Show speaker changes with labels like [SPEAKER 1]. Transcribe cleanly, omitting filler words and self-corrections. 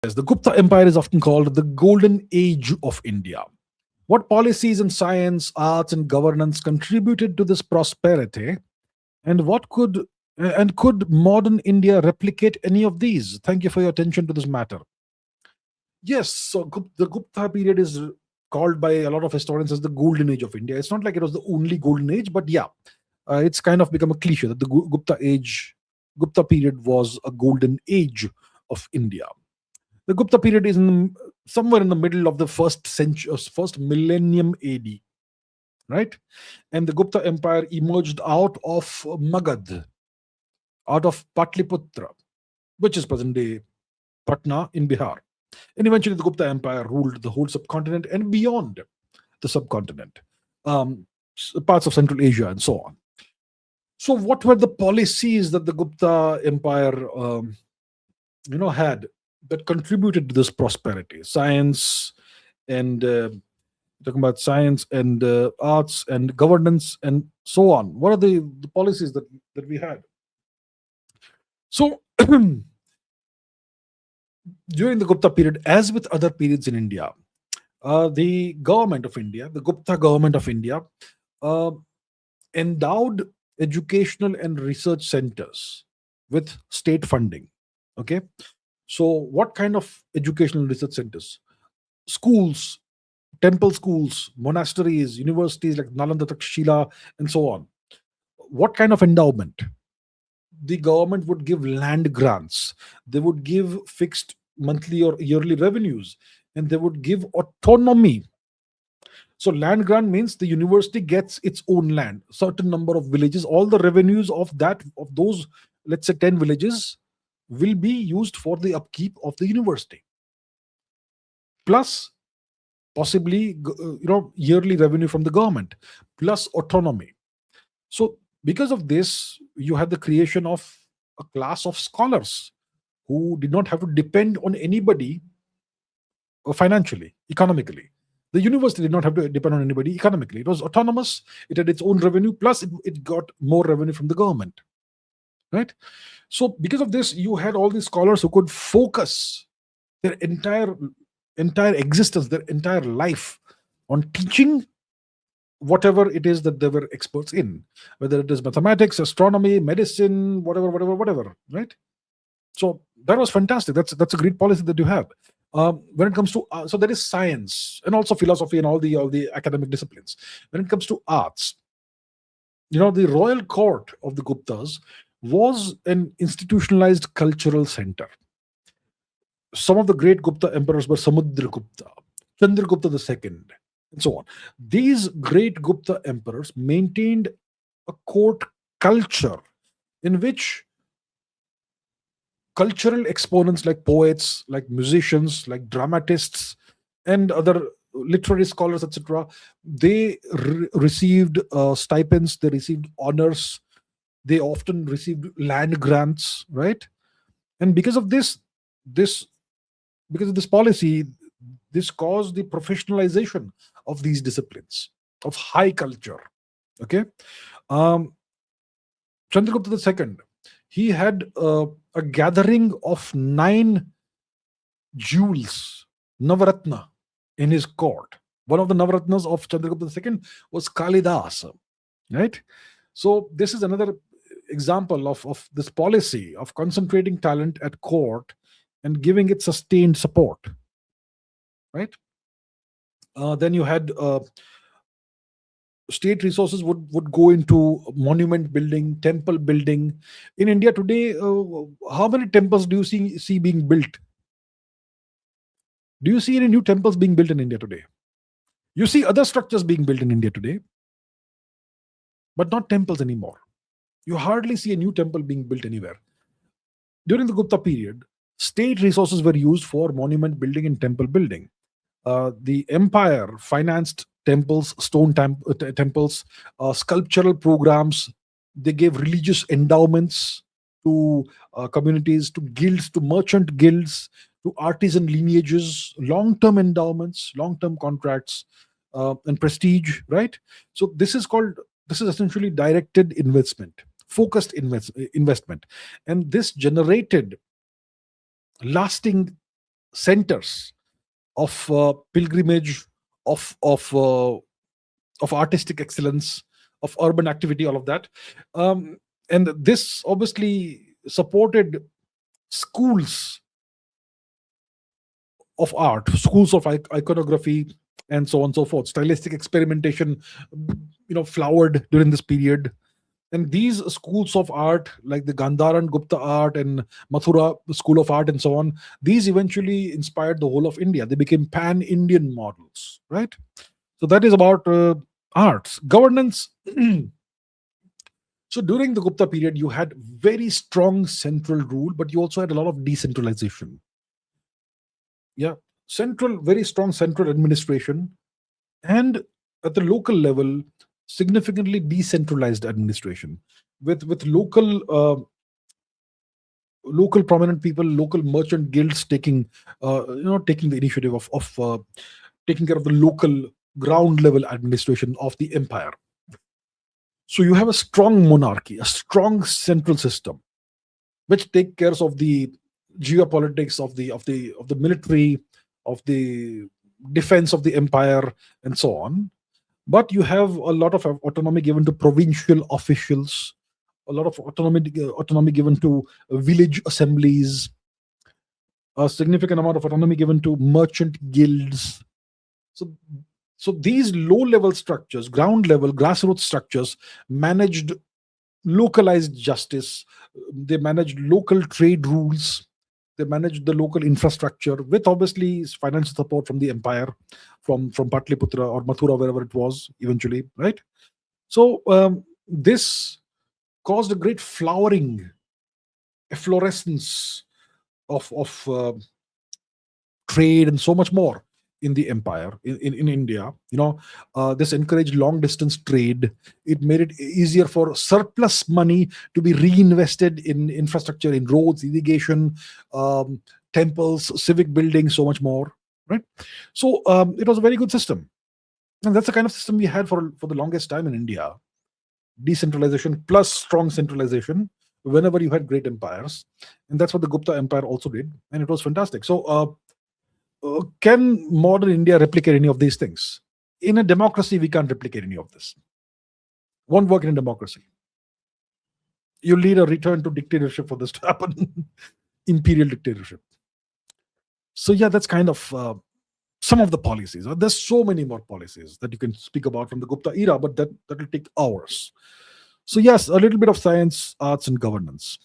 [SPEAKER 1] Yes, the Gupta Empire is often called the Golden Age of India. What policies in science, arts, and governance contributed to this prosperity, and could modern India replicate any of these? Thank you for your attention to this matter. Yes, so the Gupta period is called by a lot of historians as the Golden Age of India. It's not like it was the only Golden Age, but yeah, it's kind of become a cliche that the Gupta period was a golden age of India. The Gupta period is somewhere in the middle of the first century, first millennium AD, right? And the Gupta Empire emerged out of Magad, out of Patliputra, which is present day Patna in Bihar. And eventually, the Gupta Empire ruled the whole subcontinent and beyond the subcontinent, parts of Central Asia, and so on. So, what were the policies that the Gupta Empire, had that contributed to this prosperity? Science and talking about science and arts and governance and so on. What are the policies that we had? So, during the Gupta period, as with other periods in India, the government of India, the Gupta government of India, uh, endowed educational and research centers with state funding. Okay. So, what kind of educational research centers? Schools, temple schools, monasteries, universities like Nalanda, Takshila, and so on. What kind of endowment? The government would give land grants, they would give fixed monthly or yearly revenues, and they would give autonomy. So land grant means the university gets its own land, certain number of villages, all the revenues of those, let's say 10 villages, will be used for the upkeep of the university, plus possibly yearly revenue from the government, plus autonomy. So because of this, you had the creation of a class of scholars who did not have to depend on anybody financially, economically. The university did not have to depend on anybody economically. It was autonomous. It had its own revenue, plus it got more revenue from the government. Right? So because of this, you had all these scholars who could focus their entire existence, their entire life on teaching whatever it is that they were experts in, whether it is mathematics, astronomy, medicine, whatever, right? So that was fantastic. That's a great policy that you have. When it comes to so there is science and also philosophy and all the academic disciplines. When it comes to arts, the royal court of the Guptas was an institutionalized cultural center. Some of the great Gupta emperors were Samudragupta, Chandragupta II, and so on. These great Gupta emperors maintained a court culture in which cultural exponents like poets, like musicians, like dramatists, and other literary scholars, etc., they received stipends, they received honors, they often received land grants, right? And this because of this policy, this caused the professionalization of these disciplines of high culture. Okay. um Chandragupta II, he had a gathering of 9 jewels, Navaratna, in his court. One of the Navaratnas of Chandragupta II was Kalidas, right? So this is another example of this policy of concentrating talent at court and giving it sustained support, right? Then you had state resources would go into monument building, temple building. In India today, how many temples do you see being built? Do you see any new temples being built in India today? You see other structures being built in India today, but not temples anymore. You hardly see a new temple being built anywhere. During the Gupta period, state resources were used for monument building and temple building. The empire financed temples, temples, sculptural programs. They gave religious endowments to communities, to guilds, to merchant guilds, to artisan lineages, long-term endowments, long-term contracts, and prestige. Right. So this is essentially directed investment, focused investment, and this generated lasting centers of pilgrimage, of of uh, of artistic excellence, of urban activity, all of that. And this obviously supported schools of art, schools of iconography, and so on and so forth. Stylistic experimentation, flowered during this period. And these schools of art, like the Gandharan Gupta art and Mathura school of art, and so on, these eventually inspired the whole of India. They became pan-Indian models, right? So that is about arts. Governance. So during the Gupta period, you had very strong central rule, but you also had a lot of decentralization. Yeah, very strong central administration, and at the local level, significantly decentralized administration, with local prominent people, local merchant guilds taking the initiative of taking care of the local ground level administration of the empire. So you have a strong monarchy, a strong central system, which take care of the geopolitics of the military, of the defense of the empire, and so on. But you have a lot of autonomy given to provincial officials, a lot of autonomy given to village assemblies, a significant amount of autonomy given to merchant guilds. So, so these low-level structures, ground-level, grassroots structures, managed localized justice. They managed local trade rules. They managed the local infrastructure with obviously financial support from the empire, from Patliputra or Mathura, wherever it was eventually, right? So this caused a great flowering, efflorescence of trade and so much more in the empire, in India. This encouraged long distance trade. It made it easier for surplus money to be reinvested in infrastructure, in roads, irrigation, temples, civic buildings, so much more, right? So it was a very good system, and that's the kind of system we had for the longest time in India. Decentralization plus strong centralization whenever you had great empires, and that's what the Gupta empire also did, and it was fantastic. So can modern India replicate any of these things? In a democracy, we can't replicate any of this. Won't work in a democracy. You need a return to dictatorship for this to happen. Imperial dictatorship. So yeah, that's kind of some of the policies. There's so many more policies that you can speak about from the Gupta era, but that will take hours. So yes, a little bit of science, arts, and governance.